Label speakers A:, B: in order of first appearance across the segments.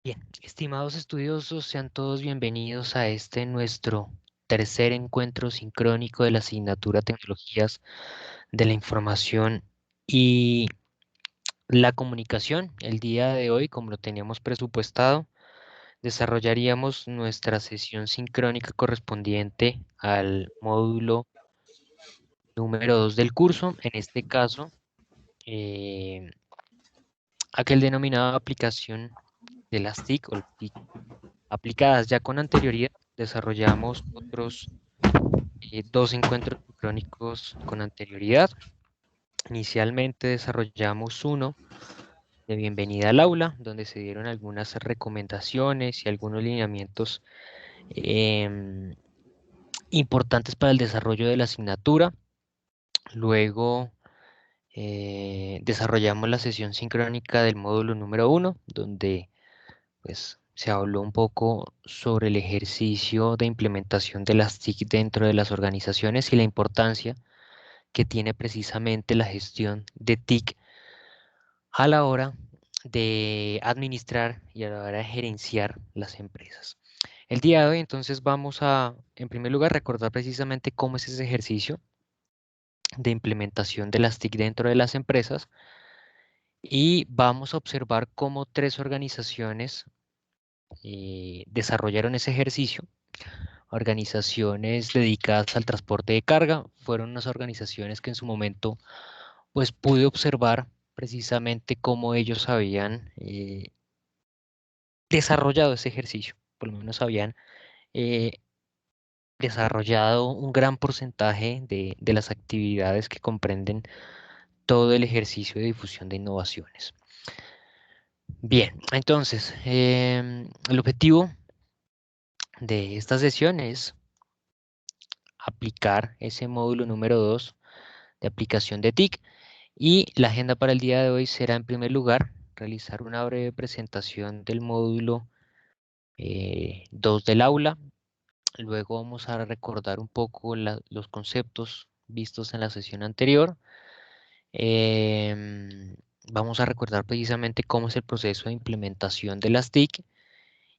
A: Bien, estimados estudiosos, sean todos bienvenidos a este nuestro tercer encuentro sincrónico de la asignatura Tecnologías de la Información y la Comunicación. El día de hoy, como lo teníamos presupuestado, desarrollaríamos nuestra sesión sincrónica correspondiente al módulo número 2 del curso, en este caso, eh, aquel denominado aplicación de las TIC o TIC aplicadas. Ya con anterioridad desarrollamos otros dos encuentros sincrónicos con anterioridad. Inicialmente desarrollamos uno de bienvenida al aula, donde se dieron algunas recomendaciones y algunos lineamientos em, importantes para el desarrollo de la asignatura. Luego desarrollamos la sesión sincrónica del módulo número uno, donde pues se habló un poco sobre el ejercicio de implementación de las TIC dentro de las organizaciones y la importancia que tiene precisamente la gestión de TIC a la hora de administrar y a la hora de gerenciar las empresas. El día de hoy entonces vamos a, en primer lugar, recordar precisamente cómo es ese ejercicio de implementación de las TIC dentro de las empresas y vamos a observar cómo tres organizaciones desarrollaron ese ejercicio. Organizaciones dedicadas al transporte de carga fueron unas organizaciones que en su momento pues pude observar precisamente cómo ellos habían desarrollado ese ejercicio, por lo menos habían eh, desarrollado un gran porcentaje de las actividades que comprenden todo el ejercicio de difusión de innovaciones. Bien, entonces, el objetivo de esta sesión es aplicar ese módulo número 2 de aplicación de TIC y la agenda para el día de hoy será en primer lugar realizar una breve presentación del módulo 2 del aula. Luego vamos a recordar un poco los conceptos vistos en la sesión anterior. Em, Vamos a recordar precisamente cómo es el proceso de implementación de las TIC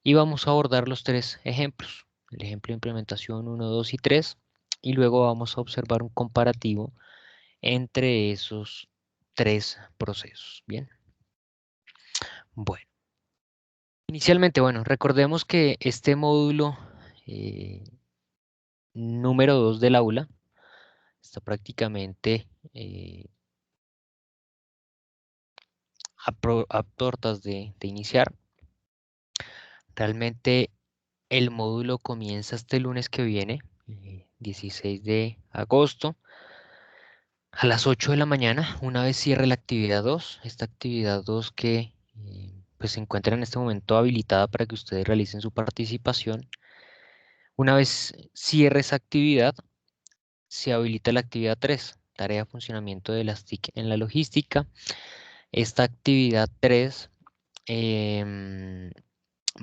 A: y vamos a abordar los tres ejemplos. El ejemplo de implementación uno, 2 y 3. Y luego vamos a observar un comparativo entre esos tres procesos. Bien, bueno. Inicialmente, bueno, recordemos que este módulo eh, número 2 del aula está prácticamente a puertas de iniciar. Realmente el módulo comienza este lunes que viene, 16 de agosto, a las 8 de la mañana, una vez cierre la actividad 2, esta actividad 2 que pues se encuentra en este momento habilitada para que ustedes realicen su participación. Una vez cierre esa actividad, se habilita la actividad 3, tarea de funcionamiento de las TIC en la logística. Esta actividad 3 em,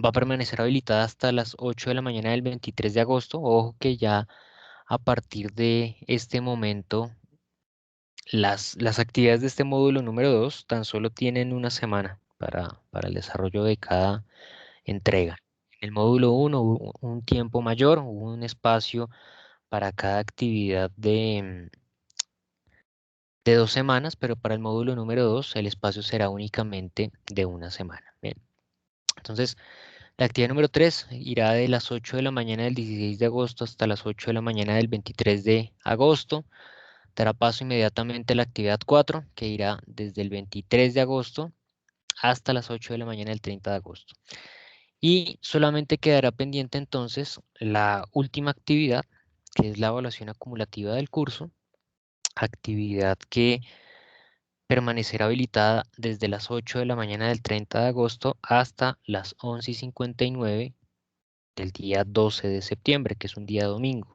A: va a permanecer habilitada hasta las 8 de la mañana del 23 de agosto. Ojo que ya a partir de este momento las actividades de este módulo número 2 tan solo tienen una semana para el desarrollo de cada entrega. En el módulo 1 hubo un tiempo mayor, hubo un espacio para cada actividad de 2 semanas, pero para el módulo número 2 el espacio será únicamente de una semana. Bien. Entonces, la actividad número 3 irá de las 8 de la mañana del 16 de agosto hasta las 8 de la mañana del 23 de agosto. Dará paso inmediatamente a la actividad 4, que irá desde el 23 de agosto hasta las 8 de la mañana del 30 de agosto. Y solamente quedará pendiente entonces la última actividad, que es la evaluación acumulativa del curso, actividad que permanecerá habilitada desde las 8 de la mañana del 30 de agosto hasta las 11:59 del día 12 de septiembre, que es un día domingo.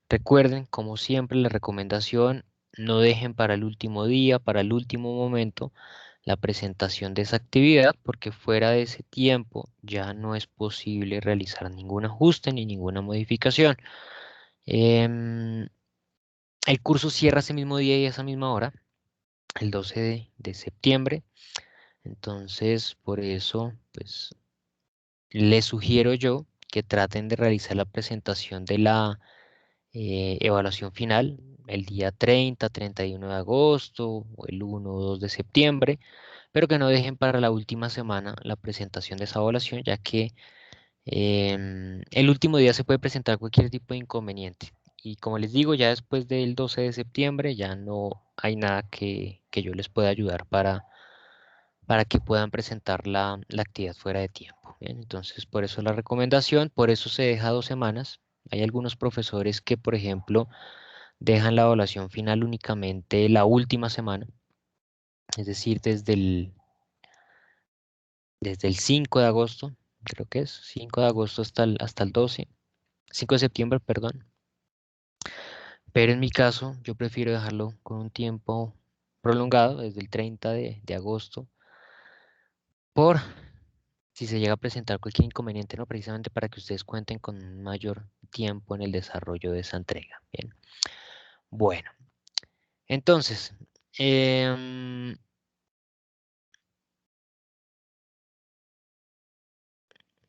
A: Recuerden, como siempre, la recomendación, no dejen para el último día, para el último momento, la presentación de esa actividad, porque fuera de ese tiempo ya no es posible realizar ningún ajuste ni ninguna modificación. Em, el curso cierra ese mismo día y a esa misma hora, el 12 de septiembre. Entonces, por eso, pues les sugiero yo que traten de realizar la presentación de la evaluación final el día 30, 31 de agosto o el 1 o 2 de septiembre, pero que no dejen para la última semana la presentación de esa evaluación, ya que el último día se puede presentar cualquier tipo de inconveniente. Y como les digo, ya después del 12 de septiembre ya no hay nada que yo les pueda ayudar para que puedan presentar la actividad fuera de tiempo. Bien, entonces, por eso la recomendación, por eso se deja 2 semanas. Hay algunos profesores que, por ejemplo, dejan la evaluación final únicamente la última semana, es decir, desde el 5 de agosto, creo que es 5 de agosto hasta el 12, 5 de septiembre, perdón. Pero en mi caso, yo prefiero dejarlo con un tiempo prolongado, desde el 30 de agosto, por si se llega a presentar cualquier inconveniente, ¿no? Precisamente para que ustedes cuenten con un mayor tiempo en el desarrollo de esa entrega. Bien. Bueno, entonces,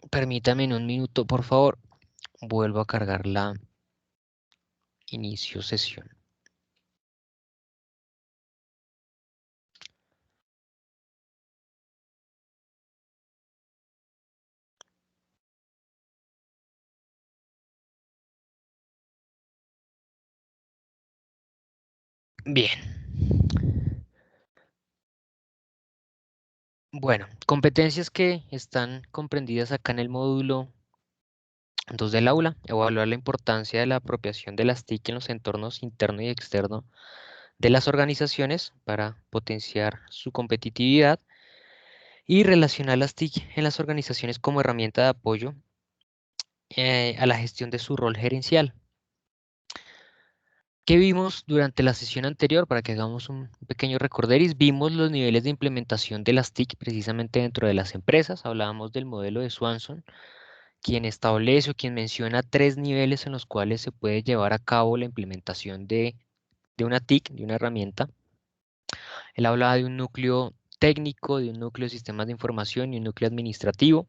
A: permítame un minuto, por favor. Vuelvo a cargar la inicio sesión. Bien. Bueno, competencias que están comprendidas acá en el módulo 2 del aula. Evaluar la importancia de la apropiación de las TIC en los entornos interno y externo de las organizaciones para potenciar su competitividad y relacionar las TIC en las organizaciones como herramienta de apoyo a la gestión de su rol gerencial. ¿Qué vimos durante la sesión anterior? Para que hagamos un pequeño recorderis, vimos los niveles de implementación de las TIC precisamente dentro de las empresas. Hablábamos del modelo de Swanson, quien establece o quien menciona 3 niveles en los cuales se puede llevar a cabo la implementación de una TIC, de una herramienta. Él hablaba de un núcleo técnico, de un núcleo de sistemas de información y un núcleo administrativo.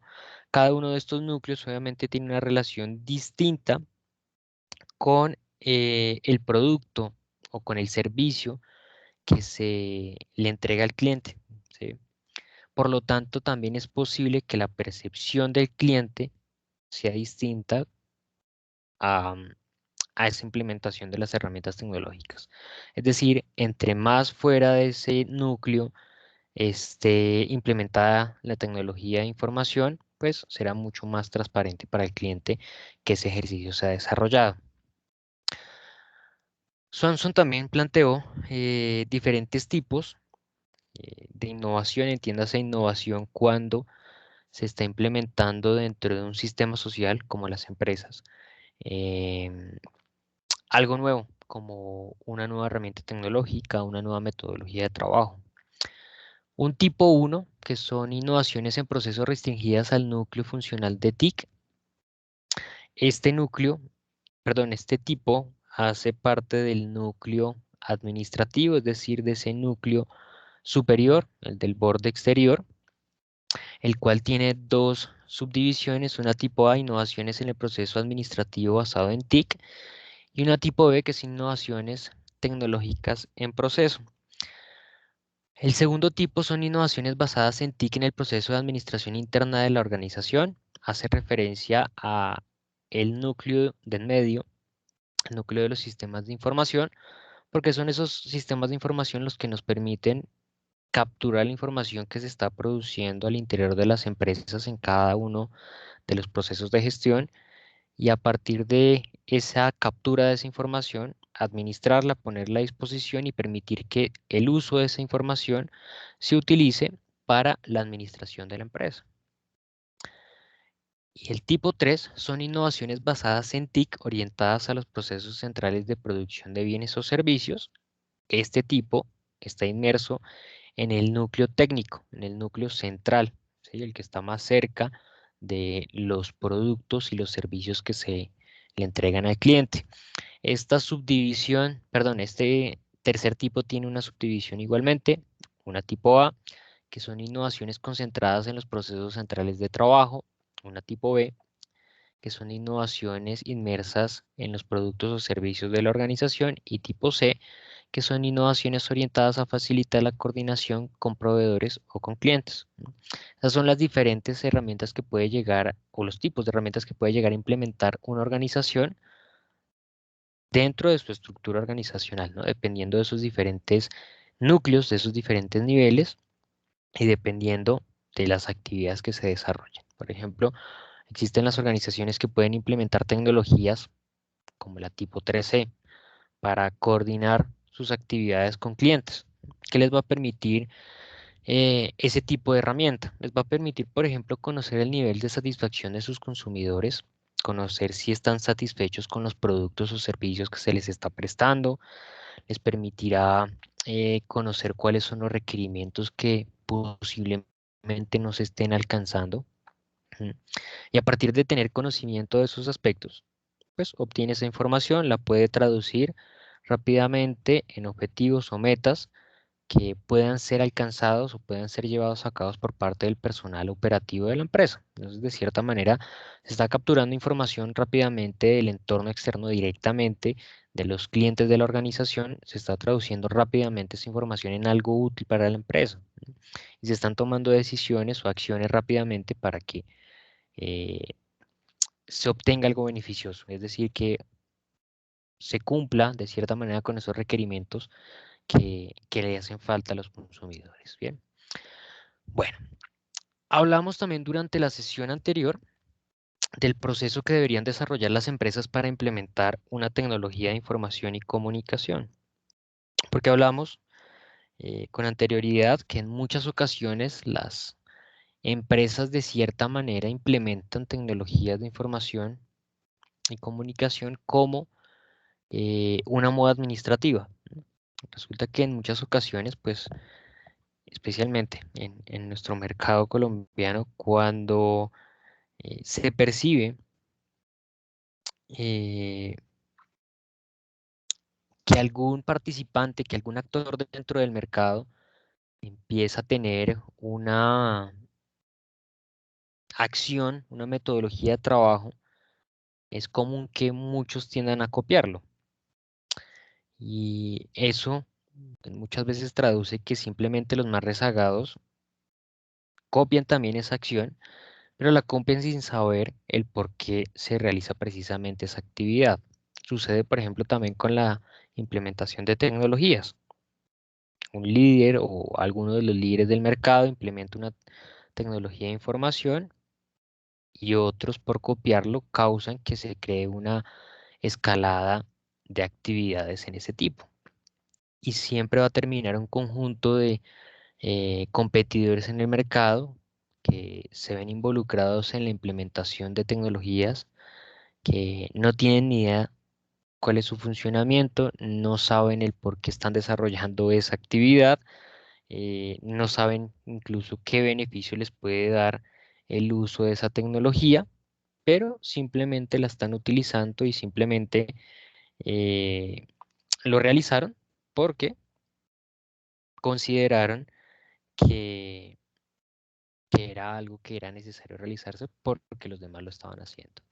A: Cada uno de estos núcleos obviamente tiene una relación distinta con el producto o con el servicio que se le entrega al cliente, ¿sí? Por lo tanto, también es posible que la percepción del cliente sea distinta a, a esa implementación de las herramientas tecnológicas. Es decir, entre más fuera de ese núcleo esté implementada la tecnología de información, pues será mucho más transparente para el cliente que ese ejercicio se ha desarrollado. Swanson también planteó diferentes tipos de innovación, entiéndase innovación cuando se está implementando dentro de un sistema social como las empresas. em, Algo nuevo, como una nueva herramienta tecnológica, una nueva metodología de trabajo. Un tipo 1, que son innovaciones en procesos restringidas al núcleo funcional de TIC. Este núcleo, perdón, este tipo hace parte del núcleo administrativo, es decir, de ese núcleo superior, el del borde exterior, el cual tiene dos subdivisiones, una tipo A, innovaciones en el proceso administrativo basado en TIC, y una tipo B, que es innovaciones tecnológicas en proceso. El segundo tipo son innovaciones basadas en TIC en el proceso de administración interna de la organización. Hace referencia a el núcleo de en medio, el núcleo de los sistemas de información, porque son esos sistemas de información los que nos permiten capturar la información que se está produciendo al interior de las empresas en cada uno de los procesos de gestión, y a partir de esa captura de esa información, administrarla, ponerla a disposición y permitir que el uso de esa información se utilice para la administración de la empresa. Y el tipo 3 son innovaciones basadas en TIC orientadas a los procesos centrales de producción de bienes o servicios. Este tipo está inmerso en el núcleo técnico, en el núcleo central, ¿sí? El que está más cerca de los productos y los servicios que se le entregan al cliente. Esta subdivisión, perdón, este tercer tipo tiene una subdivisión igualmente, una tipo A, que son innovaciones concentradas en los procesos centrales de trabajo. una tipo B, que son innovaciones inmersas en los productos o servicios de la organización, y tipo C, que son innovaciones orientadas a facilitar la coordinación con proveedores o con clientes. Esas son las diferentes herramientas que puede llegar, o los tipos de herramientas que puede llegar a implementar una organización dentro de su estructura organizacional, ¿no? Dependiendo de sus diferentes núcleos, de esos diferentes niveles y dependiendo de las actividades que se desarrollen. Por ejemplo, existen las organizaciones que pueden implementar tecnologías como la tipo 3C para coordinar sus actividades con clientes. ¿Qué les va a permitir ese tipo de herramienta? Les va a permitir, por ejemplo, conocer el nivel de satisfacción de sus consumidores, conocer si están satisfechos con los productos o servicios que se les está prestando, les permitirá conocer cuáles son los requerimientos que posiblemente no se estén alcanzando. Ujú. Y a partir de tener conocimiento de esos aspectos, pues obtiene esa información, la puede traducir rápidamente en objetivos o metas que puedan ser alcanzados o puedan ser llevados a cabo por parte del personal operativo de la empresa. Entonces, de cierta manera, se está capturando información rápidamente del entorno externo directamente de los clientes de la organización, se está traduciendo rápidamente esa información en algo útil para la empresa, ¿no? Y se están tomando decisiones o acciones rápidamente para que eh, se obtenga algo beneficioso, es decir, que se cumpla de cierta manera con esos requerimientos que le hacen falta a los consumidores. Bien, bueno, hablamos también durante la sesión anterior del proceso que deberían desarrollar las empresas para implementar una tecnología de información y comunicación, porque hablamos con anterioridad que en muchas ocasiones las empresas de cierta manera implementan tecnologías de información y comunicación como una moda administrativa. Resulta que en muchas ocasiones, pues, especialmente en nuestro mercado colombiano, cuando se percibe eh, que algún participante, que algún actor dentro del mercado empieza a tener una acción, una metodología de trabajo, es común que muchos tiendan a copiarlo. Y eso muchas veces traduce que simplemente los más rezagados copian también esa acción, pero la copian sin saber el por qué se realiza precisamente esa actividad. Sucede, por ejemplo, también con la implementación de tecnologías. Un líder o alguno de los líderes del mercado implementa una tecnología de información y otros por copiarlo causan que se cree una escalada de actividades en ese tipo. Y siempre va a terminar un conjunto de competidores en el mercado que se ven involucrados en la implementación de tecnologías que no tienen ni idea cuál es su funcionamiento, no saben el por qué están desarrollando esa actividad, no saben incluso qué beneficio les puede dar el uso de esa tecnología, pero simplemente la están utilizando y simplemente eh, lo realizaron porque consideraron que, que era algo que era necesario realizarse porque los demás lo estaban haciendo.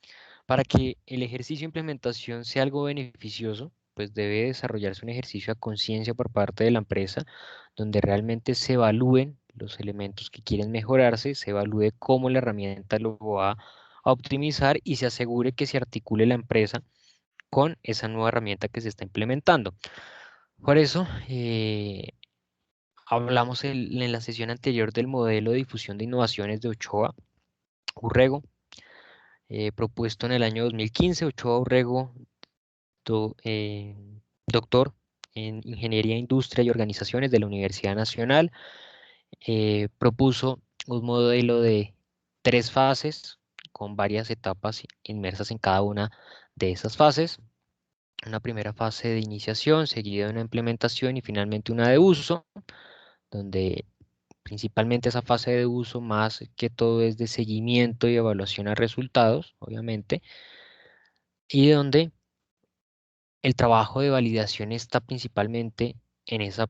A: Para que el ejercicio de implementación sea algo beneficioso, pues debe desarrollarse un ejercicio a conciencia por parte de la empresa, donde realmente se evalúen los elementos que quieren mejorarse, se evalúe cómo la herramienta lo va a optimizar y se asegure que se articule la empresa con esa nueva herramienta que se está implementando. Por eso, hablamos en la sesión anterior del modelo de difusión de innovaciones de Ochoa Urrego, propuesto en el año 2015. Ochoa Urrego, doctor en Ingeniería, Industria y Organizaciones de la Universidad Nacional, propuso un modelo de 3 fases con varias etapas inmersas en cada una de esas fases. Una primera fase de iniciación, seguida de una implementación y finalmente una de uso, donde principalmente esa fase de uso más que todo es de seguimiento y evaluación a resultados, obviamente, y donde el trabajo de validación está principalmente en esa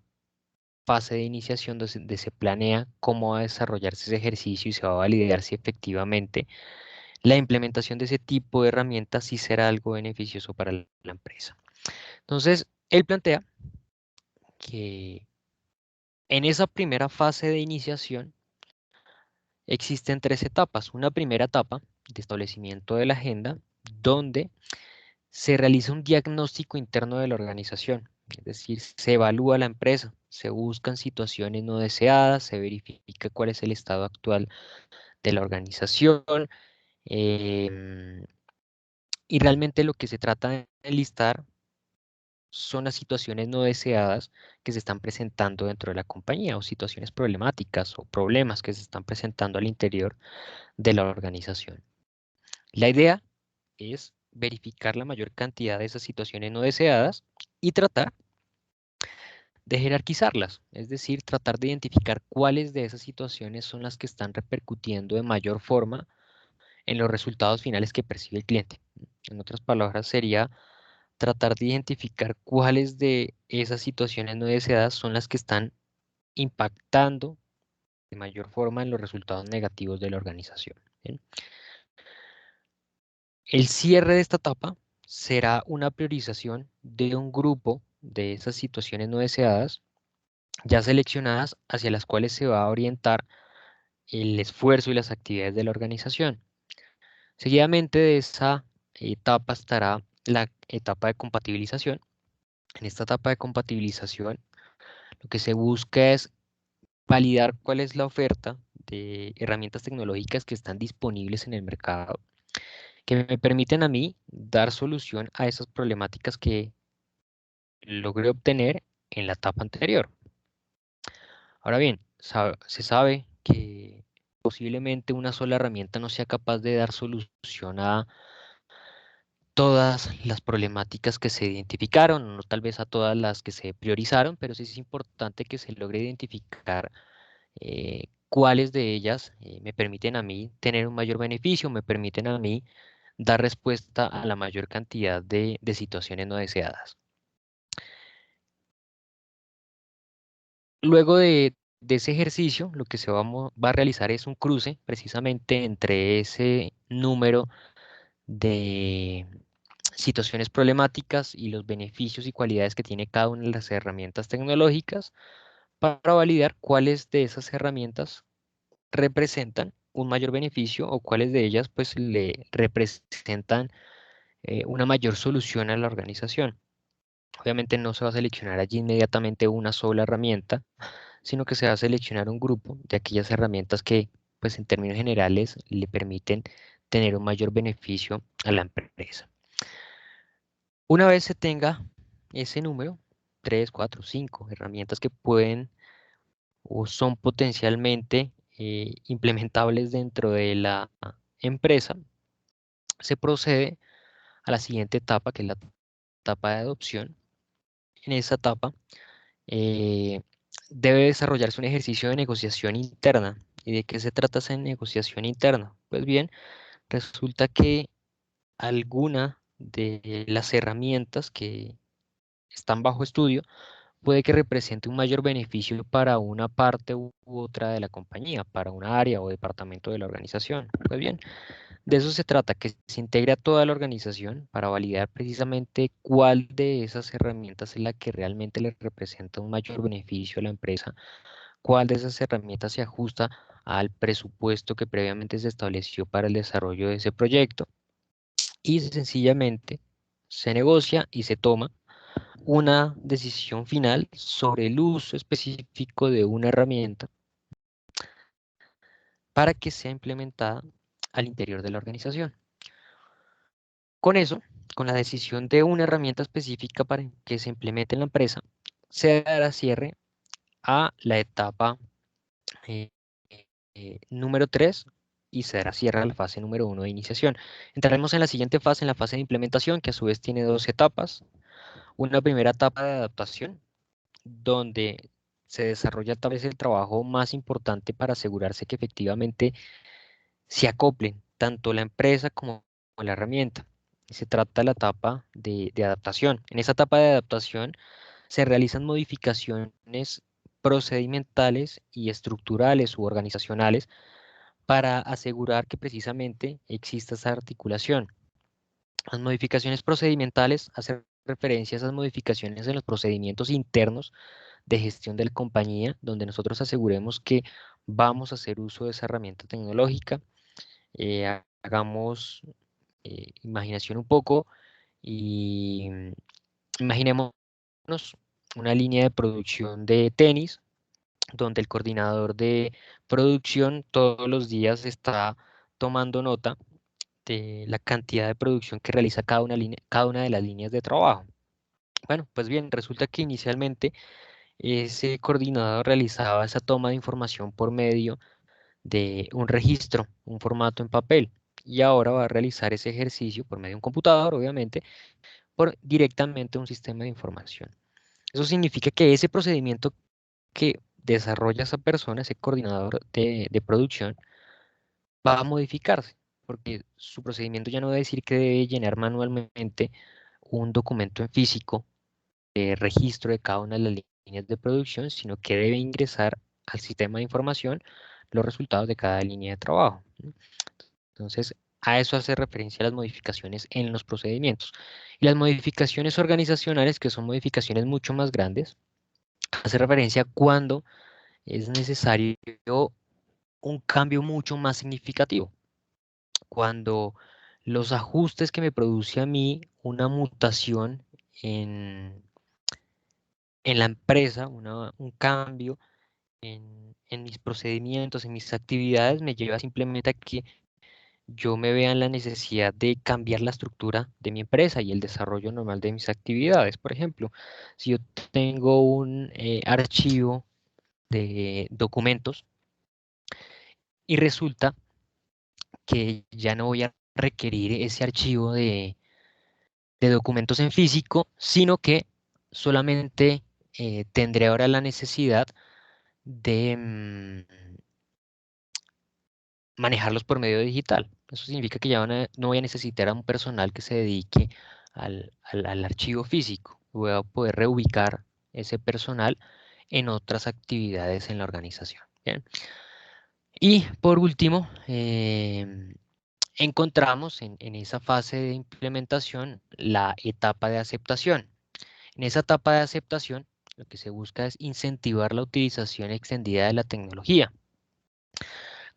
A: fase de iniciación donde se planea cómo va a desarrollarse ese ejercicio y se va a validar si efectivamente la implementación de ese tipo de herramientas sí será algo beneficioso para la empresa. Entonces, él plantea que en esa primera fase de iniciación existen 3 etapas. Una primera etapa de establecimiento de la agenda, donde se realiza un diagnóstico interno de la organización, es decir, se evalúa la empresa, se buscan situaciones no deseadas, se verifica cuál es el estado actual de la organización, em, y realmente lo que se trata de listar son las situaciones no deseadas que se están presentando dentro de la compañía o situaciones problemáticas o problemas que se están presentando al interior de la organización. La idea es verificar la mayor cantidad de esas situaciones no deseadas y tratar de jerarquizarlas, es decir, tratar de identificar cuáles de esas situaciones son las que están repercutiendo de mayor forma en los resultados finales que percibe el cliente. En otras palabras, sería tratar de identificar cuáles de esas situaciones no deseadas son las que están impactando de mayor forma en los resultados negativos de la organización. ¿Bien? El cierre de esta etapa será una priorización de un grupo de esas situaciones no deseadas ya seleccionadas hacia las cuales se va a orientar el esfuerzo y las actividades de la organización. Seguidamente de esa etapa estará la etapa de compatibilización. En esta etapa de compatibilización, lo que se busca es validar cuál es la oferta de herramientas tecnológicas que están disponibles en el mercado, que me permiten a mí dar solución a esas problemáticas que logré obtener en la etapa anterior. Ahora bien, se sabe que posiblemente una sola herramienta no sea capaz de dar solución a todas las problemáticas que se identificaron, no tal vez a todas las que se priorizaron, pero sí es importante que se logre identificar cuáles de ellas me permiten a mí tener un mayor beneficio, me permiten a mí dar respuesta a la mayor cantidad de situaciones no deseadas. Luego de ese ejercicio, lo que se va a realizar es un cruce precisamente entre ese número de situaciones problemáticas y los beneficios y cualidades que tiene cada una de las herramientas tecnológicas para validar cuáles de esas herramientas representan un mayor beneficio o cuáles de ellas pues le representan una mayor solución a la organización. Obviamente no se va a seleccionar allí inmediatamente una sola herramienta, sino que se va a seleccionar un grupo de aquellas herramientas que pues en términos generales le permiten tener un mayor beneficio a la empresa. Una vez se tenga ese número, 3, 4, 5 herramientas que pueden o son potencialmente implementables dentro de la empresa, se procede a la siguiente etapa, que es la etapa de adopción. En esa etapa eh, debe desarrollarse un ejercicio de negociación interna. ¿Y de qué se trata esa negociación interna? Pues bien, resulta que alguna de las herramientas que están bajo estudio puede que represente un mayor beneficio para una parte u otra de la compañía, para una área o departamento de la organización. Pues bien, de eso se trata, que se integre a toda la organización para validar precisamente cuál de esas herramientas es la que realmente le representa un mayor beneficio a la empresa, cuál de esas herramientas se ajusta al presupuesto que previamente se estableció para el desarrollo de ese proyecto y sencillamente se negocia y se toma una decisión final sobre el uso específico de una herramienta para que sea implementada al interior de la organización. Con eso, con la decisión de una herramienta específica para que se implemente en la empresa, se dará cierre a la etapa eh, número 3 y se dará cierre a la fase número 1 de iniciación. Entraremos en la siguiente fase, en la fase de implementación, que a su vez tiene 2 etapas. Una primera etapa de adaptación, donde se desarrolla tal vez el trabajo más importante para asegurarse que efectivamente se acoplen tanto la empresa como la herramienta. Se trata de la etapa de adaptación. En esa etapa de adaptación se realizan modificaciones procedimentales y estructurales u organizacionales para asegurar que precisamente exista esa articulación. Las modificaciones procedimentales hacen referencia a esas modificaciones en los procedimientos internos de gestión de la compañía, donde nosotros aseguremos que vamos a hacer uso de esa herramienta tecnológica. Hagamos imaginación un poco y imaginémonos una línea de producción de tenis, donde el coordinador de producción todos los días está tomando nota de la cantidad de producción que realiza cada una de las líneas de trabajo. Bueno, pues bien, resulta que inicialmente ese coordinador realizaba esa toma de información por medio de un registro, un formato en papel, y ahora va a realizar ese ejercicio por medio de un computador, obviamente, por directamente un sistema de información. Eso significa que ese procedimiento que desarrolla esa persona, ese coordinador de producción, va a modificarse, porque su procedimiento ya no debe decir que debe llenar manualmente un documento en físico de registro de cada una de las líneas de producción, sino que debe ingresar al sistema de información los resultados de cada línea de trabajo. Entonces, a eso hace referencia las modificaciones en los procedimientos. Y las modificaciones organizacionales, que son modificaciones mucho más grandes, hace referencia cuando es necesario un cambio mucho más significativo. Cuando los ajustes que me produce a mí una mutación en, en la empresa, un cambio en mis procedimientos, en mis actividades, me lleva simplemente a que yo me vea en la necesidad de cambiar la estructura de mi empresa y el desarrollo normal de mis actividades. Por ejemplo, si yo tengo un archivo de documentos y resulta que ya no voy a requerir ese archivo de documentos en físico, sino que solamente tendré ahora la necesidad de manejarlos por medio digital. Eso significa que ya no voy a necesitar a un personal que se dedique al archivo físico. Voy a poder reubicar ese personal en otras actividades en la organización. ¿Bien? Y por último, encontramos en esa fase de implementación la etapa de aceptación. En esa etapa de aceptación, lo que se busca es incentivar la utilización extendida de la tecnología.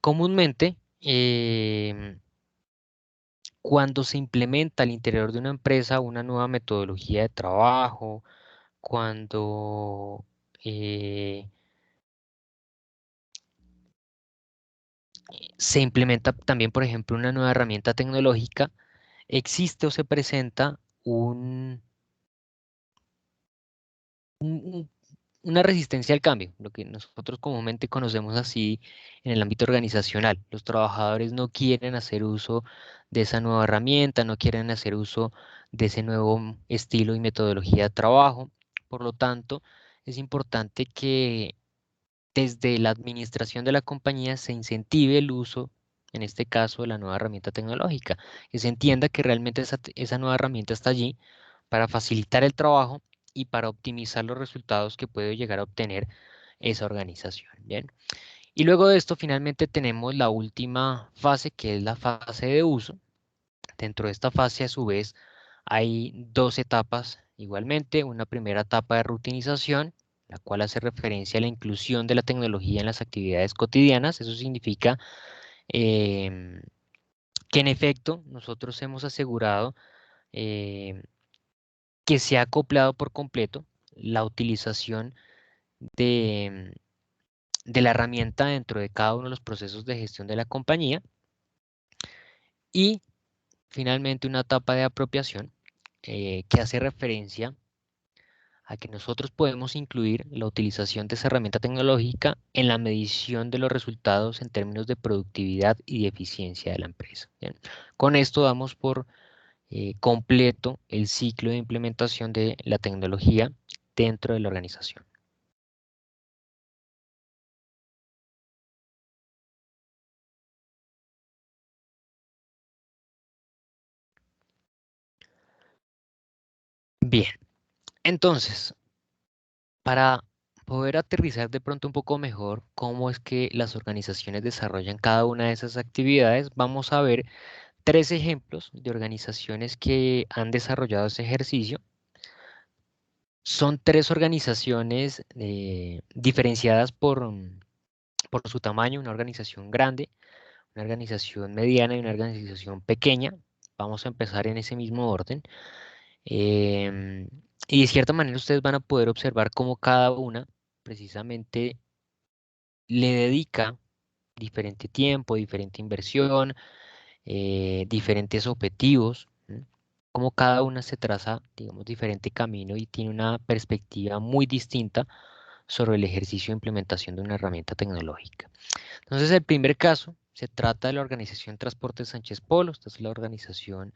A: Comúnmente, cuando se implementa al interior de una empresa una nueva metodología de trabajo, cuando se implementa también, por ejemplo, una nueva herramienta tecnológica, existe o se presenta un- una resistencia al cambio, lo que nosotros comúnmente conocemos así en el ámbito organizacional. Los trabajadores no quieren hacer uso de esa nueva herramienta, no quieren hacer uso de ese nuevo estilo y metodología de trabajo. Por lo tanto, es importante que desde la administración de la compañía se incentive el uso, en este caso, de la nueva herramienta tecnológica, que se entienda que realmente esa nueva herramienta está allí para facilitar el trabajo y para optimizar los resultados que puede llegar a obtener esa organización. Bien. Y luego de esto, finalmente tenemos la última fase, que es la fase de uso. Dentro de esta fase, a su vez, hay dos etapas igualmente. Una primera etapa de rutinización, la cual hace referencia a la inclusión de la tecnología en las actividades cotidianas. Eso significa em, que en efecto nosotros hemos asegurado em, que se ha acoplado por completo la utilización de, de la herramienta dentro de cada uno de los procesos de gestión de la compañía. Y finalmente una etapa de apropiación que hace referencia a que nosotros podemos incluir la utilización de esa herramienta tecnológica en la medición de los resultados en términos de productividad y de eficiencia de la empresa. Bien. Con esto damos por completo el ciclo de implementación de la tecnología dentro de la organización. Bien, entonces, para poder aterrizar de pronto un poco mejor cómo es que las organizaciones desarrollan cada una de esas actividades, vamos a ver tres ejemplos de organizaciones que han desarrollado ese ejercicio. Son tres organizaciones diferenciadas por su tamaño, una organización grande, una organización mediana y una organización pequeña. Vamos a empezar en ese mismo orden. Em, y de cierta manera ustedes van a poder observar cómo cada una precisamente le dedica diferente tiempo, diferente inversión, diferentes objetivos, ¿m? Cómo cada una se traza, digamos, diferente camino y tiene una perspectiva muy distinta sobre el ejercicio de implementación de una herramienta tecnológica. Entonces, el primer caso se trata de la organización Transportes Sánchez Polo. Esta es la organización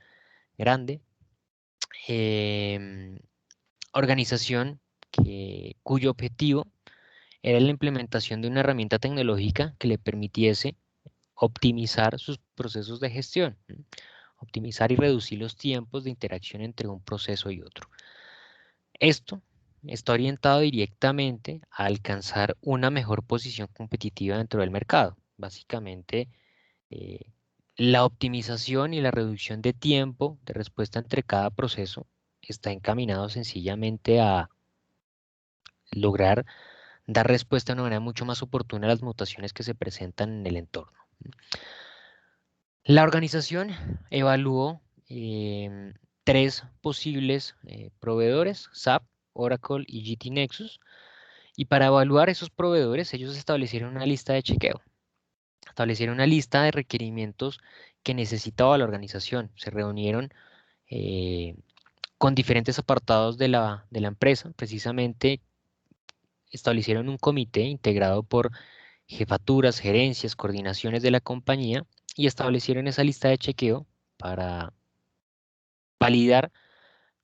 A: grande. em, Organización cuyo objetivo era la implementación de una herramienta tecnológica que le permitiese optimizar sus procesos de gestión, optimizar y reducir los tiempos de interacción entre un proceso y otro. Esto está orientado directamente a alcanzar una mejor posición competitiva dentro del mercado. Básicamente, eh, la optimización y la reducción de tiempo de respuesta entre cada proceso está encaminado sencillamente a lograr dar respuesta de una manera mucho más oportuna a las mutaciones que se presentan en el entorno. La organización evaluó tres posibles proveedores, SAP, Oracle y GT Nexus, y para evaluar esos proveedores ellos establecieron una lista de chequeo, establecieron una lista de requerimientos que necesitaba la organización, se reunieron eh, con diferentes apartados de la empresa, precisamente establecieron un comité integrado por jefaturas, gerencias, coordinaciones de la compañía y establecieron esa lista de chequeo para validar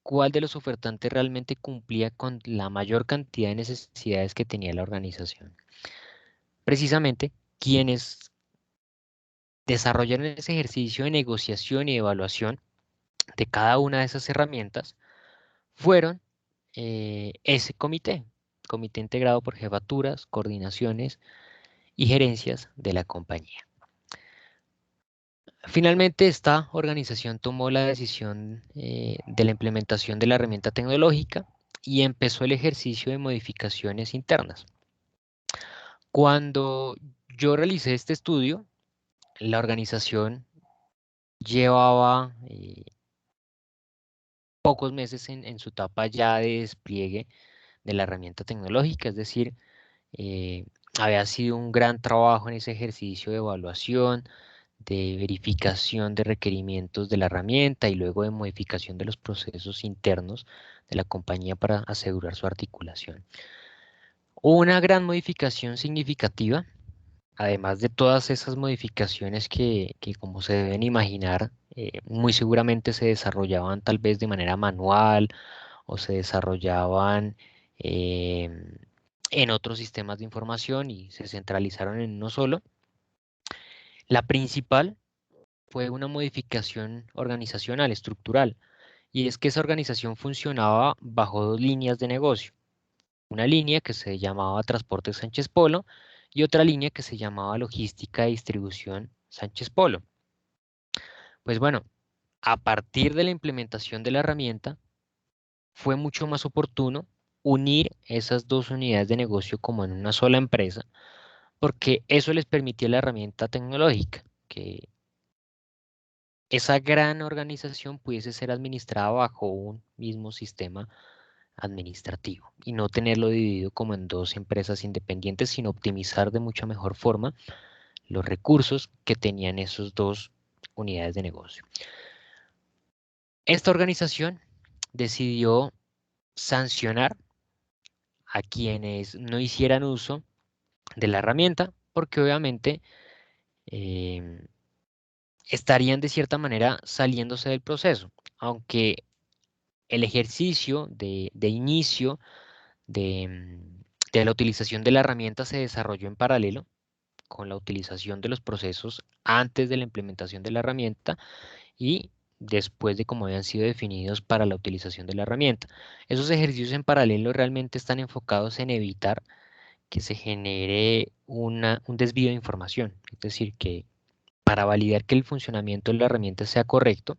A: cuál de los ofertantes realmente cumplía con la mayor cantidad de necesidades que tenía la organización. Precisamente, quienes desarrollaron ese ejercicio de negociación y evaluación de cada una de esas herramientas fueron ese comité integrado por jefaturas, coordinaciones y gerencias de la compañía. Finalmente, esta organización tomó la decisión de la implementación de la herramienta tecnológica y empezó el ejercicio de modificaciones internas. Cuando yo realicé este estudio, la organización llevaba pocos meses en su etapa ya de despliegue de la herramienta tecnológica, es decir, eh, había sido un gran trabajo en ese ejercicio de evaluación, de verificación de requerimientos de la herramienta y luego de modificación de los procesos internos de la compañía para asegurar su articulación. Una gran modificación significativa, además de todas esas modificaciones que como se deben imaginar, muy seguramente se desarrollaban tal vez de manera manual o se desarrollaban en otros sistemas de información y se centralizaron en uno solo. La principal fue una modificación organizacional, estructural, y es que esa organización funcionaba bajo dos líneas de negocio. Una línea que se llamaba Transportes Sánchez Polo y otra línea que se llamaba Logística y Distribución Sánchez Polo. Pues bueno, a partir de la implementación de la herramienta, fue mucho más oportuno unir esas dos unidades de negocio como en una sola empresa, porque eso les permitía a la herramienta tecnológica, que esa gran organización pudiese ser administrada bajo un mismo sistema administrativo y no tenerlo dividido como en dos empresas independientes, sino optimizar de mucha mejor forma los recursos que tenían esos dos unidades de negocio. Esta organización decidió sancionar a quienes no hicieran uso de la herramienta, porque obviamente em, estarían de cierta manera saliéndose del proceso, aunque el ejercicio de inicio de la utilización de la herramienta se desarrolló en paralelo con la utilización de los procesos antes de la implementación de la herramienta y después de cómo habían sido definidos para la utilización de la herramienta. Esos ejercicios en paralelo realmente están enfocados en evitar que se genere un desvío de información, es decir, que para validar que el funcionamiento de la herramienta sea correcto,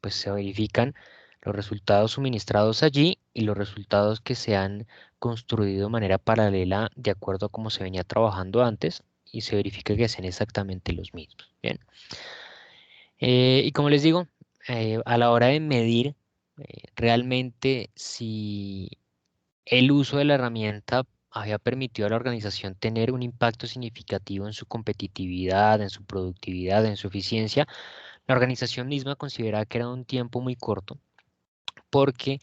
A: pues se verifican los resultados suministrados allí y los resultados que se han construido de manera paralela de acuerdo a cómo se venía trabajando antes y se verifica que sean exactamente los mismos. Bien. Y como les digo, a la hora de medir realmente si el uso de la herramienta había permitido a la organización tener un impacto significativo en su competitividad, en su productividad, en su eficiencia, la organización misma consideraba que era un tiempo muy corto porque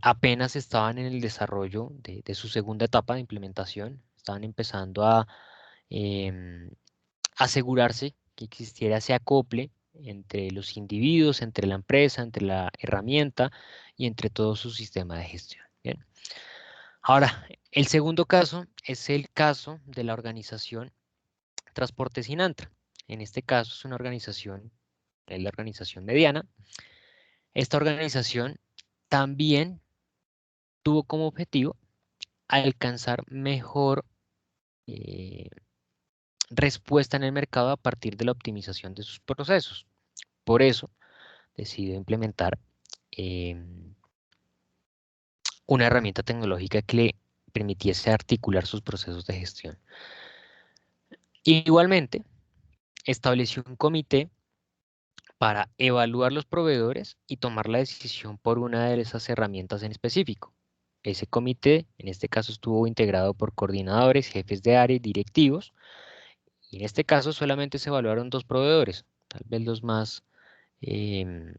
A: apenas estaban en el desarrollo de su segunda etapa de implementación, estaban empezando a em, asegurarse que existiera ese acople entre los individuos, entre la empresa, entre la herramienta y entre todo su sistema de gestión. Bien. Ahora, el segundo caso es el caso de la organización Transporte Sin Antra. En este caso es una organización, es la organización mediana. Esta organización también tuvo como objetivo alcanzar mejor eh, respuesta en el mercado a partir de la optimización de sus procesos. Por eso decidió implementar una herramienta tecnológica que le permitiese articular sus procesos de gestión. Igualmente, estableció un comité para evaluar los proveedores y tomar la decisión por una de esas herramientas en específico. Ese comité, en este caso, estuvo integrado por coordinadores, jefes de área y directivos, y en este caso solamente se evaluaron dos proveedores, tal vez los más em,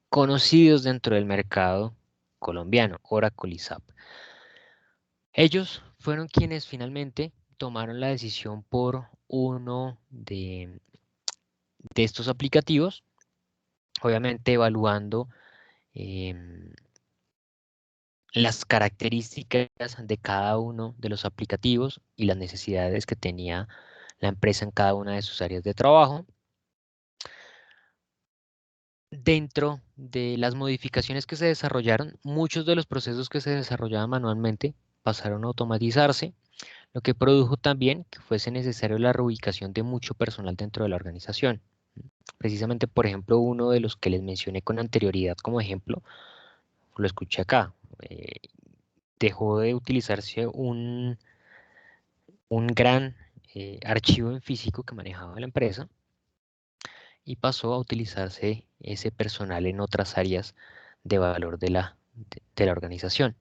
A: conocidos dentro del mercado colombiano, Oracle y SAP. Ellos fueron quienes finalmente tomaron la decisión por uno de estos aplicativos, obviamente evaluando em, las características de cada uno de los aplicativos y las necesidades que tenía la empresa en cada una de sus áreas de trabajo. Dentro de las modificaciones que se desarrollaron, muchos de los procesos que se desarrollaban manualmente pasaron a automatizarse, lo que produjo también que fuese necesario la reubicación de mucho personal dentro de la organización. Precisamente, por ejemplo, uno de los que les mencioné con anterioridad como ejemplo, lo escuché acá. Dejó de utilizarse un gran archivo en físico que manejaba la empresa y pasó a utilizarse ese personal en otras áreas de valor de la organización,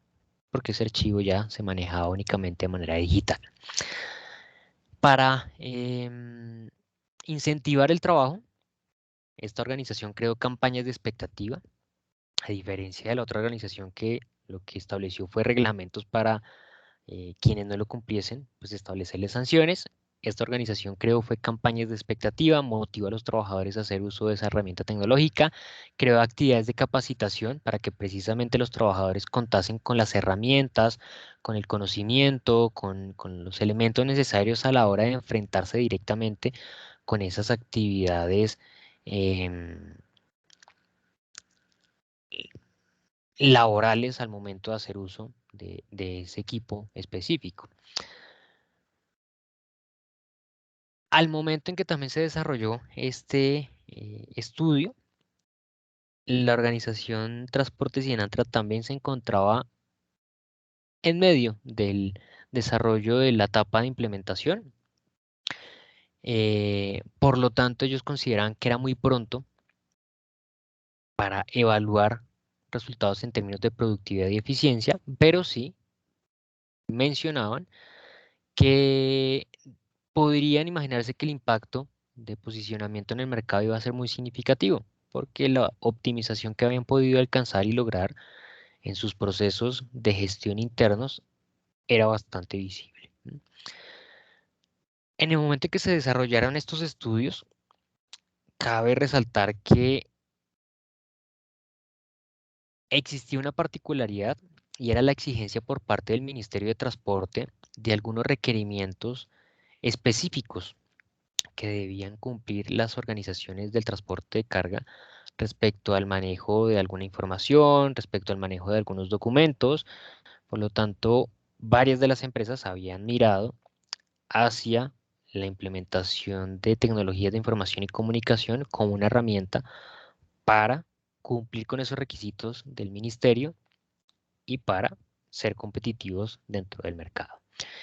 A: porque ese archivo ya se manejaba únicamente de manera digital. Para incentivar el trabajo, esta organización creó campañas de expectativa, a diferencia de la otra organización que lo que estableció fue reglamentos para quienes no lo cumpliesen, pues establecerles sanciones. Esta organización creó fue campañas de expectativa, motivó a los trabajadores a hacer uso de esa herramienta tecnológica, creó actividades de capacitación para que precisamente los trabajadores contasen con las herramientas, con el conocimiento, con los elementos necesarios a la hora de enfrentarse directamente con esas actividades em, laborales al momento de hacer uso de ese equipo específico. Al momento en que también se desarrolló este estudio, la organización Transportes y Enantra también se encontraba en medio del desarrollo de la etapa de implementación. Por lo tanto, ellos consideraban que era muy pronto para evaluar resultados en términos de productividad y eficiencia, pero sí mencionaban que podrían imaginarse que el impacto de posicionamiento en el mercado iba a ser muy significativo, porque la optimización que habían podido alcanzar y lograr en sus procesos de gestión internos era bastante visible. En el momento en que se desarrollaron estos estudios, cabe resaltar que existía una particularidad y era la exigencia por parte del Ministerio de Transporte de algunos requerimientos específicos que debían cumplir las organizaciones del transporte de carga respecto al manejo de alguna información, respecto al manejo de algunos documentos. Por lo tanto, varias de las empresas habían mirado hacia la implementación de tecnologías de información y comunicación como una herramienta para cumplir con esos requisitos del ministerio y para ser competitivos dentro del mercado.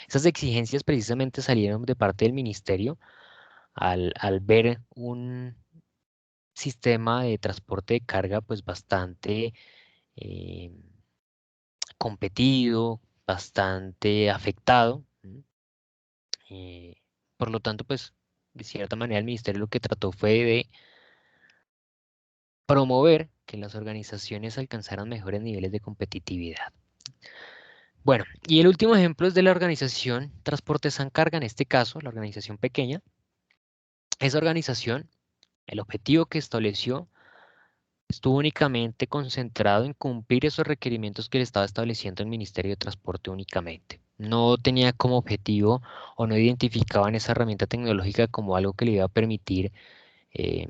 A: Esas exigencias precisamente salieron de parte del ministerio al ver un sistema de transporte de carga pues bastante eh, competido, bastante afectado. eh, por lo tanto, pues de cierta manera el ministerio lo que trató fue de promover que las organizaciones alcanzaran mejores niveles de competitividad. Bueno, y el último ejemplo es de la organización Transportes San Carga, en este caso, la organización pequeña. Esa organización, el objetivo que estableció estuvo únicamente concentrado en cumplir esos requerimientos que le estaba estableciendo el Ministerio de Transporte únicamente. No tenía como objetivo o no identificaban esa herramienta tecnológica como algo que le iba a permitir eh,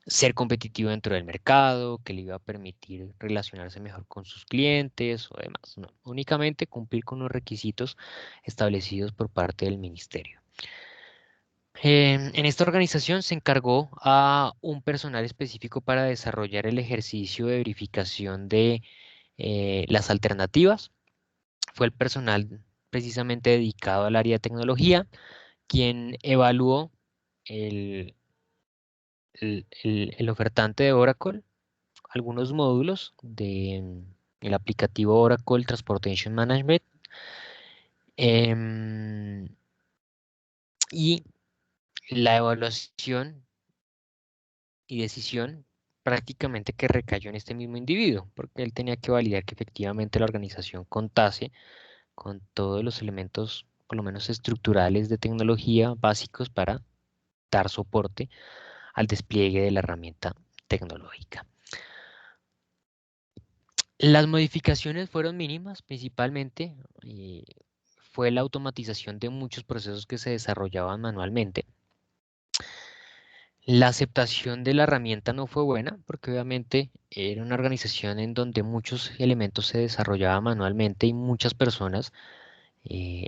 A: ser competitivo dentro del mercado, que le iba a permitir relacionarse mejor con sus clientes o demás. No, únicamente cumplir con los requisitos establecidos por parte del ministerio. En esta organización se encargó a un personal específico para desarrollar el ejercicio de verificación de las alternativas. Fue el personal precisamente dedicado al área de tecnología quien evaluó el, el ofertante de Oracle, algunos módulos del aplicativo Oracle Transportation Management, em, y la evaluación y decisión prácticamente que recayó en este mismo individuo, porque él tenía que validar que efectivamente la organización contase con todos los elementos, por lo menos estructurales de tecnología básicos para dar soporte al despliegue de la herramienta tecnológica. Las modificaciones fueron mínimas, principalmente fue la automatización de muchos procesos que se desarrollaban manualmente. La aceptación de la herramienta no fue buena porque obviamente era una organización en donde muchos elementos se desarrollaban manualmente y muchas personas eh,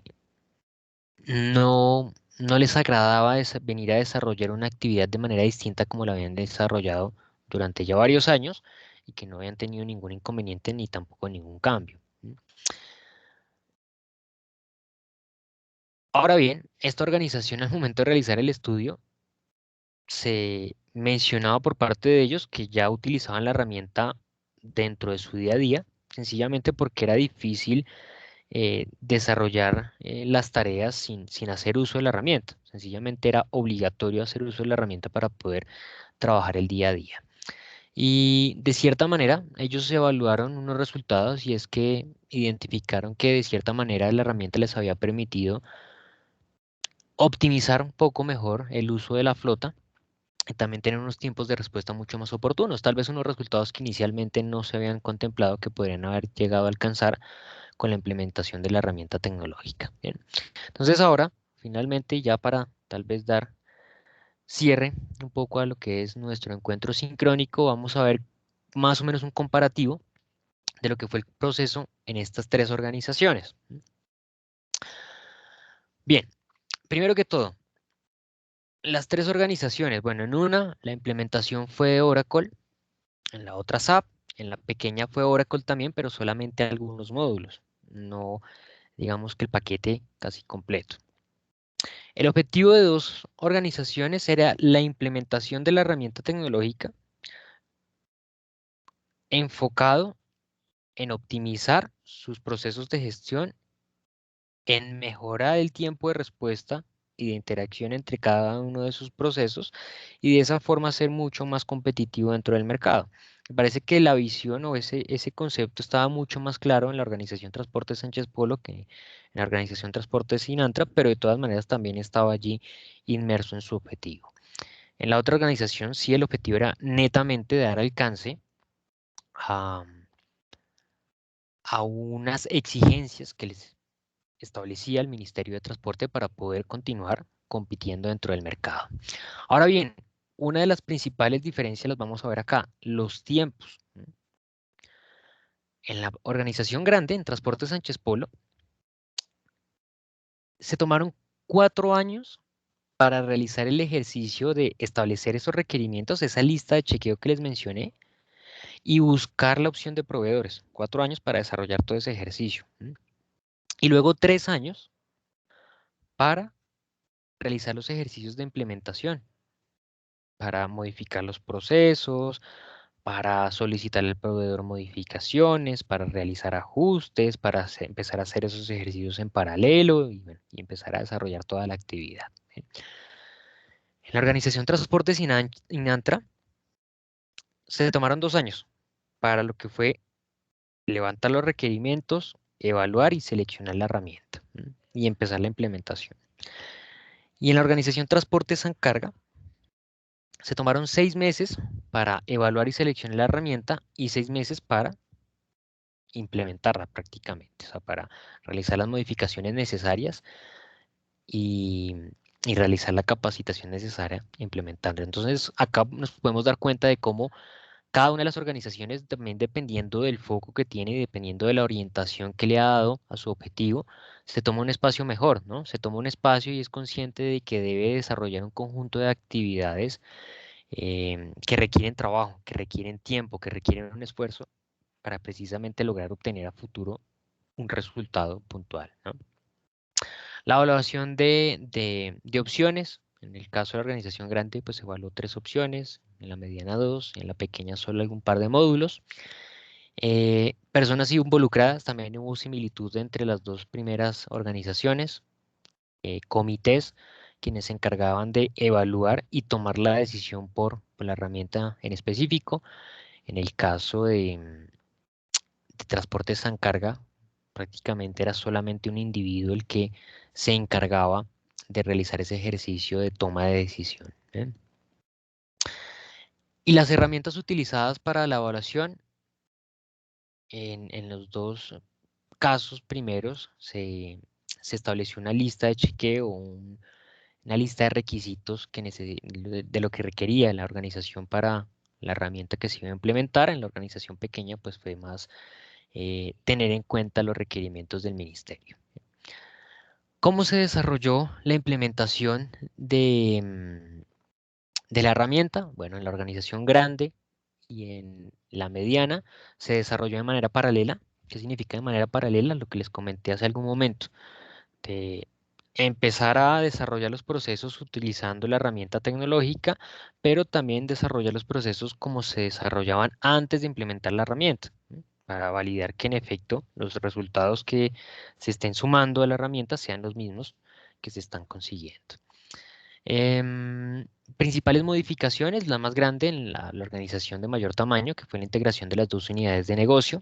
A: no les agradaba venir a desarrollar una actividad de manera distinta como la habían desarrollado durante ya varios años y que no habían tenido ningún inconveniente ni tampoco ningún cambio. Ahora bien, esta organización al momento de realizar el estudio se mencionaba por parte de ellos que ya utilizaban la herramienta dentro de su día a día, sencillamente porque era difícil desarrollar las tareas sin hacer uso de la herramienta. Sencillamente era obligatorio hacer uso de la herramienta para poder trabajar el día a día. Y de cierta manera, ellos evaluaron unos resultados y es que identificaron que de cierta manera la herramienta les había permitido optimizar un poco mejor el uso de la flota y también tener unos tiempos de respuesta mucho más oportunos, tal vez unos resultados que inicialmente no se habían contemplado que podrían haber llegado a alcanzar con la implementación de la herramienta tecnológica. Bien. Entonces ahora, finalmente, ya para tal vez dar cierre un poco a lo que es nuestro encuentro sincrónico, vamos a ver más o menos un comparativo de lo que fue el proceso en estas tres organizaciones. Bien, primero que todo, las tres organizaciones, bueno, en una la implementación fue de Oracle, en la otra SAP, en la pequeña fue Oracle también, pero solamente algunos módulos, no digamos que el paquete casi completo. El objetivo de dos organizaciones era la implementación de la herramienta tecnológica enfocado en optimizar sus procesos de gestión, en mejorar el tiempo de respuesta y de interacción entre cada uno de sus procesos y de esa forma ser mucho más competitivo dentro del mercado. Me parece que la visión o ese concepto estaba mucho más claro en la organización Transportes Sánchez Polo que en la organización Transportes Sinantra, pero de todas maneras también estaba allí inmerso en su objetivo. En la otra organización sí el objetivo era netamente dar alcance a, a unas exigencias que les establecía el Ministerio de Transporte para poder continuar compitiendo dentro del mercado. Ahora bien, una de las principales diferencias las vamos a ver acá, los tiempos. En la organización grande, en Transportes Sánchez Polo, se tomaron 4 años para realizar el ejercicio de establecer esos requerimientos, esa lista de chequeo que les mencioné, y buscar la opción de proveedores. 4 años para desarrollar todo ese ejercicio. Y luego 3 años para realizar los ejercicios de implementación, para modificar los procesos, para solicitar al proveedor modificaciones, para realizar ajustes, para empezar a hacer esos ejercicios en paralelo y, bueno, y empezar a desarrollar toda la actividad. En la organización Transportes Inantra se tomaron 2 años para lo que fue levantar los requerimientos, evaluar y seleccionar la herramienta y empezar la implementación. Y en la organización Transportes Sancarga se tomaron 6 meses para evaluar y seleccionar la herramienta y 6 meses para implementarla prácticamente, o sea, para realizar las modificaciones necesarias y, y realizar la capacitación necesaria implementando. Entonces, acá nos podemos dar cuenta de cómo cada una de las organizaciones, también dependiendo del foco que tiene y dependiendo de la orientación que le ha dado a su objetivo, se toma un espacio mejor, ¿no? Se toma un espacio y es consciente de que debe desarrollar un conjunto de actividades que requieren trabajo, que requieren tiempo, que requieren un esfuerzo para precisamente lograr obtener a futuro un resultado puntual, ¿no? La evaluación de opciones, en el caso de la organización grande, pues se evaluó 3 opciones, en la mediana 2, en la pequeña solo algún par de módulos. Personas involucradas, también hubo similitud entre las dos primeras organizaciones, comités, quienes se encargaban de evaluar y tomar la decisión por la herramienta en específico. En el caso de Transportes Sancarga, prácticamente era solamente un individuo el que se encargaba de realizar ese ejercicio de toma de decisión. Y las herramientas utilizadas para la evaluación, en los dos casos primeros se estableció una lista de chequeo, una lista de requisitos de lo que requería la organización para la herramienta que se iba a implementar. En la organización pequeña, pues fue más tener en cuenta los requerimientos del ministerio. ¿Cómo se desarrolló la implementación de la herramienta? Bueno, en la organización grande y en la mediana se desarrolló de manera paralela. ¿Qué significa de manera paralela? Lo que les comenté hace algún momento, de empezar a desarrollar los procesos utilizando la herramienta tecnológica, pero también desarrollar los procesos como se desarrollaban antes de implementar la herramienta, ¿sí? Para validar que en efecto los resultados que se estén sumando a la herramienta sean los mismos que se están consiguiendo. Principales modificaciones, la más grande en la organización de mayor tamaño, que fue la integración de las dos unidades de negocio.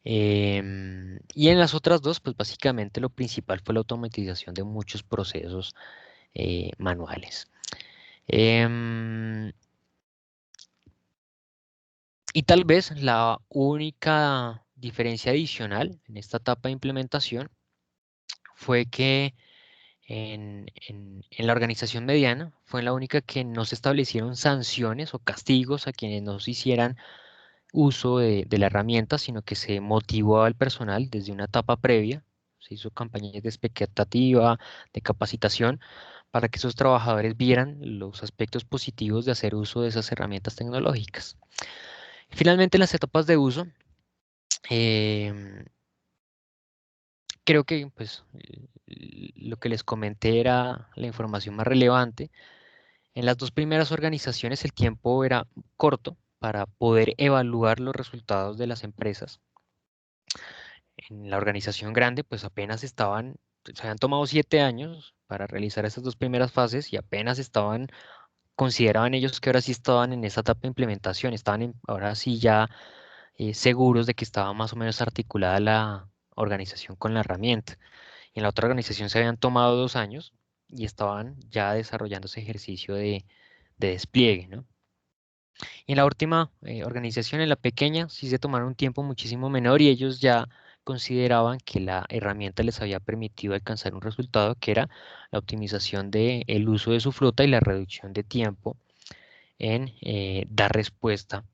A: Y en las otras dos, pues básicamente lo principal fue la automatización de muchos procesos manuales. Em, y tal vez la única diferencia adicional en esta etapa de implementación fue que en la organización mediana fue la única que no se establecieron sanciones o castigos a quienes no se hicieran uso de la herramienta, sino que se motivó al personal desde una etapa previa, se hizo campañas de expectativa, de capacitación, para que esos trabajadores vieran los aspectos positivos de hacer uso de esas herramientas tecnológicas. Finalmente, en las etapas de uso, em, creo que pues, lo que les comenté era la información más relevante. En las dos primeras organizaciones el tiempo era corto para poder evaluar los resultados de las empresas. En la organización grande, pues apenas se habían tomado 7 años para realizar esas dos primeras fases y apenas consideraban ellos que ahora sí estaban en esa etapa de implementación, ahora sí ya seguros de que estaba más o menos articulada la organización con la herramienta. En la otra organización se habían tomado 2 años y estaban ya desarrollando ese ejercicio de despliegue, ¿no? Y en la última organización, en la pequeña, sí se tomaron un tiempo muchísimo menor y ellos ya consideraban que la herramienta les había permitido alcanzar un resultado que era la optimización del uso de su flota y la reducción de tiempo en dar respuesta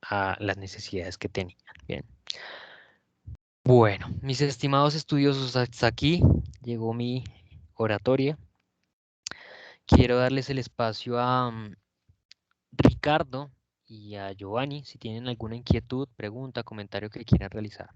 A: a las necesidades que tenían. Bien. Bueno, mis estimados estudiosos, hasta aquí llegó mi oratoria. Quiero darles el espacio a Ricardo y a Giovanni si tienen alguna inquietud, pregunta, comentario que quieran realizar.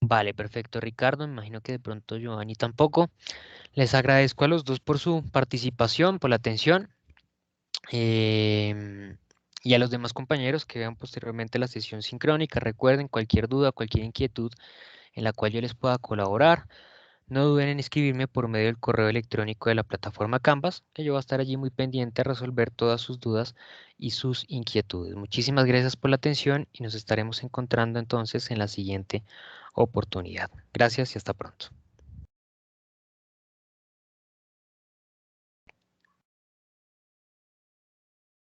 A: Vale, perfecto, Ricardo. Me imagino que de pronto Giovanni tampoco. Les agradezco a los dos por su participación, por la atención. Y a los demás compañeros que vean posteriormente la sesión sincrónica. Recuerden cualquier duda, cualquier inquietud en la cual yo les pueda colaborar. No duden en escribirme por medio del correo electrónico de la plataforma Canvas, que yo voy a estar allí muy pendiente a resolver todas sus dudas y sus inquietudes. Muchísimas gracias por la atención y nos estaremos encontrando entonces en la siguiente oportunidad. Gracias y hasta pronto.